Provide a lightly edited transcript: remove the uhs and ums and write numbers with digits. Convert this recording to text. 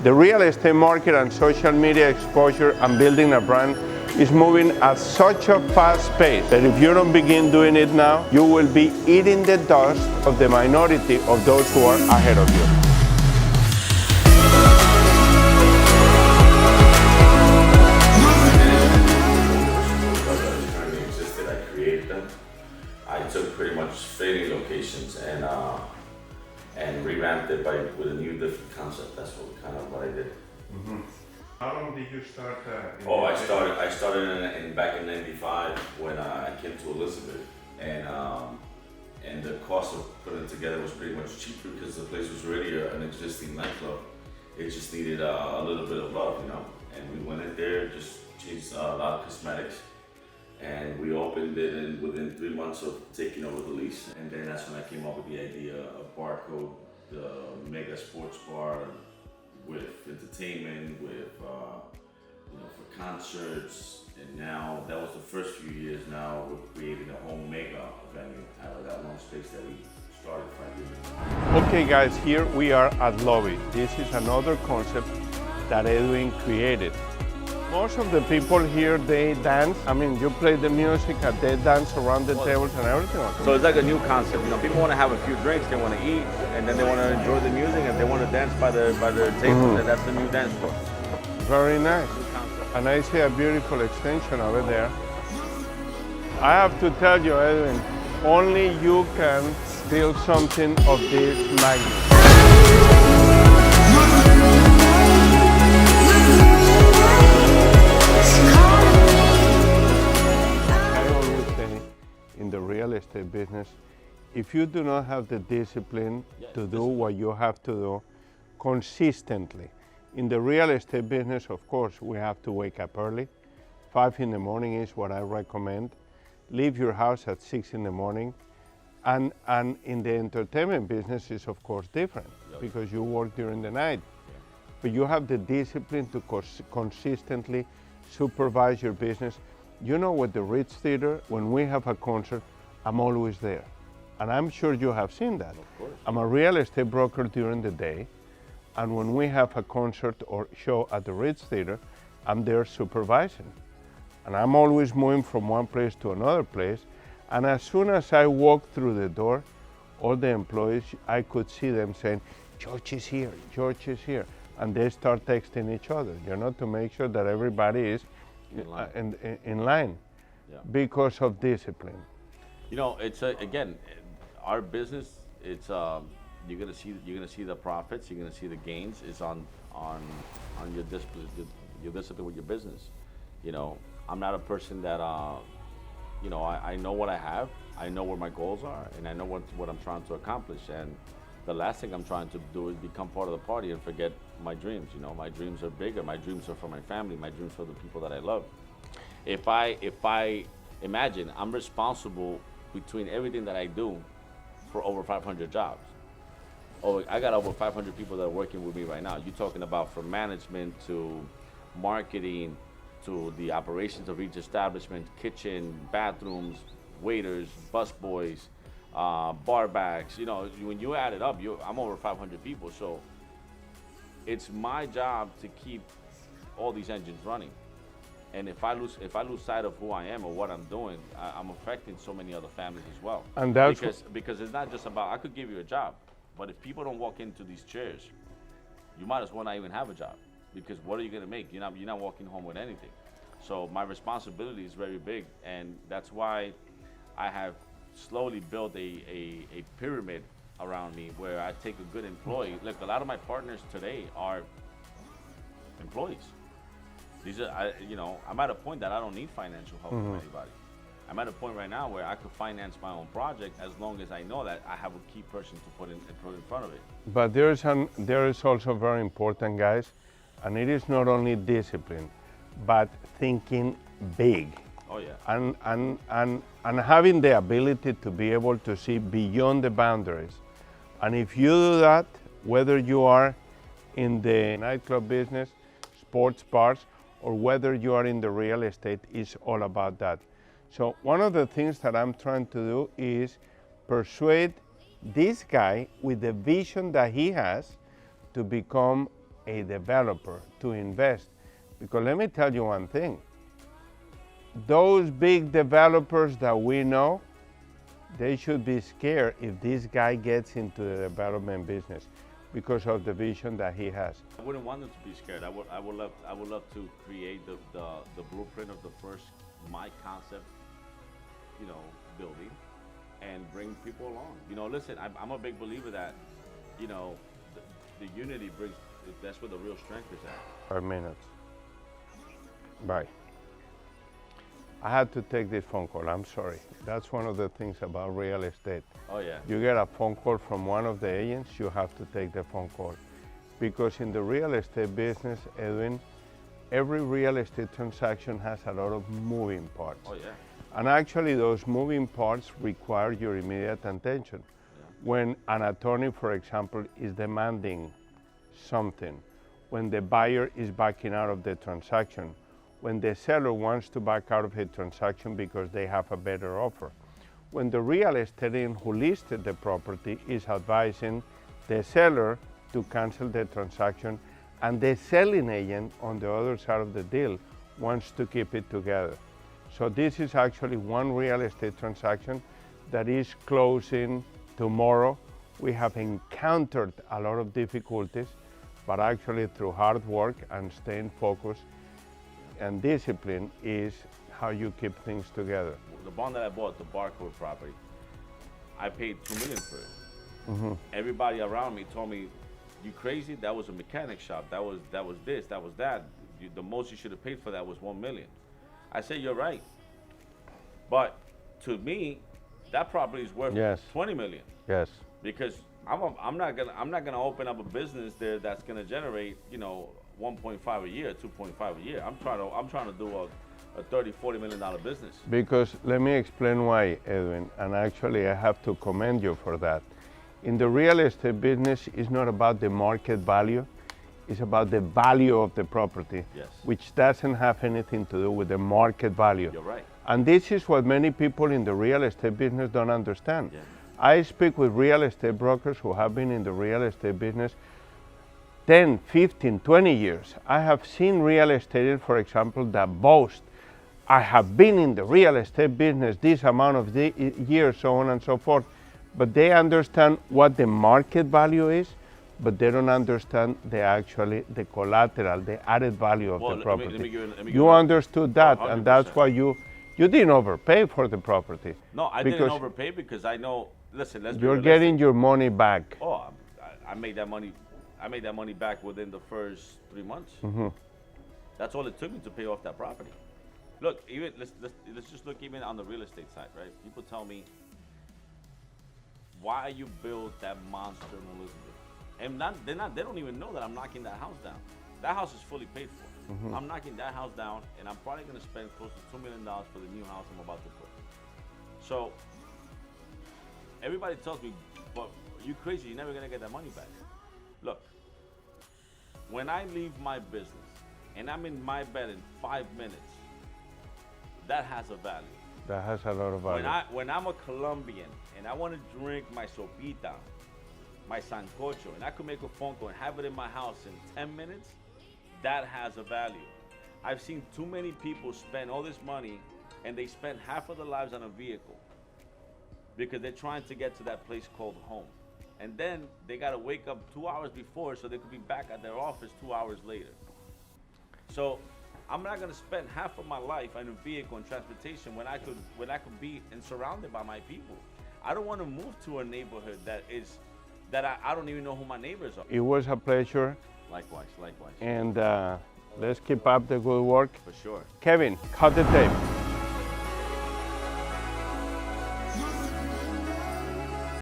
The real estate market and social media exposure and building a brand is moving at such a fast pace that if you don't begin doing it now, you will be eating the dust of the minority of those who are ahead of you. I took pretty much fading locations and revamped it with a new different concept. That's what I did. Mm-hmm. How long did you start? I started back in '95 when I came to Elizabeth, and the cost of putting it together was pretty much cheaper because the place was already an existing nightclub. It just needed a little bit of love, And we went in there, just changed a lot of cosmetics. And we opened it within 3 months of taking over the lease. And then that's when I came up with the idea of Barcode, the mega sports bar with entertainment, for concerts. And now, that was the first few years. Now we're creating a home mega venue out of that one space that we started 5 years ago. Okay guys, here we are at Lobby. This is another concept that Edwin created. Most of the people here, they dance. I mean, you play the music and they dance around the tables and everything. So it's like a new concept. People want to have a few drinks, they want to eat, and then they want to enjoy the music, and they want to dance by their table. And that's the new dance floor. Very nice. And I see a beautiful extension over there. I have to tell you, Edwin, only you can build something of this magnitude. In the real estate business, if you do not have the discipline to do what you have to do consistently. In the real estate business, of course, we have to wake up early. 5 in the morning is what I recommend. Leave your house at 6 in the morning. And in the entertainment business is of course different because you work during the night. But you have the discipline to consistently supervise your business. You know, with the Ritz Theater, when we have a concert, I'm always there. And I'm sure you have seen that. Of course. I'm a real estate broker during the day, and when we have a concert or show at the Ritz Theater, I'm there supervising. And I'm always moving from one place to another place, and as soon as I walk through the door, all the employees, I could see them saying, George is here, George is here. And they start texting each other, to make sure that everybody is in line. Yeah. Because of discipline. It's again, our business. It's you're gonna see the profits. You're gonna see the gains. It's on your discipline with your business. I'm not a person that I know what I have. I know where my goals are, and I know what I'm trying to accomplish. And the last thing I'm trying to do is become part of the party and forget my dreams. My dreams are bigger. My dreams are for my family. My dreams are for the people that I love. If I imagine I'm responsible between everything that I do for over 500 jobs. I got over 500 people that are working with me right now. You're talking about from management to marketing to the operations of each establishment, kitchen, bathrooms, waiters, busboys, bar backs. When you add it up, I'm over 500 people. So it's my job to keep all these engines running. And if I lose sight of who I am or what I'm doing, I'm affecting so many other families as well. And that's because it's not just about, I could give you a job, but if people don't walk into these chairs, you might as well not even have a job, because what are you going to make? You're not walking home with anything. So my responsibility is very big, and that's why I have slowly built a pyramid around me where I take a good employee. Look, a lot of my partners today are employees. These are, I'm at a point that I don't need financial help from anybody. I'm at a point right now where I could finance my own project as long as I know that I have a key person to put in front of it. But there is also very important, guys, and it is not only discipline, but thinking big. Oh yeah. And having the ability to be able to see beyond the boundaries. And if you do that, whether you are in the nightclub business, sports bars, or whether you are in the real estate, is all about that. So one of the things that I'm trying to do is persuade this guy with the vision that he has to become a developer to invest. Because let me tell you one thing, those big developers that we know, they should be scared if this guy gets into the development business because of the vision that he has. I wouldn't want them to be scared. I would love to create the blueprint of the first my concept, building, and bring people along. Listen, I'm a big believer that, the unity brings. That's where the real strength is at. 5 minutes. Bye. I had to take this phone call, I'm sorry. That's one of the things about real estate. Oh yeah. You get a phone call from one of the agents, you have to take the phone call. Because in the real estate business, Edwin, every real estate transaction has a lot of moving parts. Oh yeah. And actually those moving parts require your immediate attention. Yeah. When an attorney, for example, is demanding something, when the buyer is backing out of the transaction, when the seller wants to back out of a transaction because they have a better offer, when the real estate agent who listed the property is advising the seller to cancel the transaction, and the selling agent on the other side of the deal wants to keep it together. So this is actually one real estate transaction that is closing tomorrow. We have encountered a lot of difficulties, but actually through hard work and staying focused and discipline is how you keep things together. The bond that I bought, the Barcode property, I paid $2 million for it. Mm-hmm. Everybody around me told me, "You crazy? That was a mechanic shop. That was this. That was that. The most you should have paid for that was $1 million." I said, "You're right." But to me, that property is worth $20 million. Yes. Because I'm not gonna open up a business there that's gonna generate 1.5 a year, 2.5 a year. I'm trying to do a $30-40 million business. Because let me explain why, Edwin, and actually I have to commend you for that. In the real estate business, it's not about the market value, it's about the value of the property, Yes. which doesn't have anything to do with the market value. You're right. And this is what many people in the real estate business don't understand. Yeah. I speak with real estate brokers who have been in the real estate business 10, 15, 20 years. I have seen real estate, for example, that boast, I have been in the real estate business this amount of years, so on and so forth, but they understand what the market value is, but they don't understand the collateral, the added value of the property. Let me give You understood that, and that's 100%. why you didn't overpay for the property. No, I didn't overpay because I know. Listen, let's be You're realistic. getting your money back. Oh, I made that money. I made that money back within the first 3 months. Mm-hmm. That's all it took me to pay off that property. Look, even let's just look even on the real estate side, right? People tell me, why you built that monster in Elizabeth, and they don't even know that I'm knocking that house down. That house is fully paid for. Mm-hmm. I'm knocking that house down, and I'm probably going to spend close to $2 million for the new house I'm about to put. So everybody tells me, but you crazy, you're never going to get that money back. Look, when I leave my business and I'm in my bed in 5 minutes, that has a value. That has a lot of value. When I'm a Colombian and I want to drink my sopita, my sancocho, and I could make a phone call and have it in my house in 10 minutes, that has a value. I've seen too many people spend all this money and they spend half of their lives on a vehicle because they're trying to get to that place called home. And then they gotta wake up 2 hours before so they could be back at their office 2 hours later. So I'm not gonna spend half of my life on a vehicle and transportation when I could be and surrounded by my people. I don't want to move to a neighborhood that I don't even know who my neighbors are. It was a pleasure. Likewise. And let's keep up the good work. For sure. Kevin, cut the tape.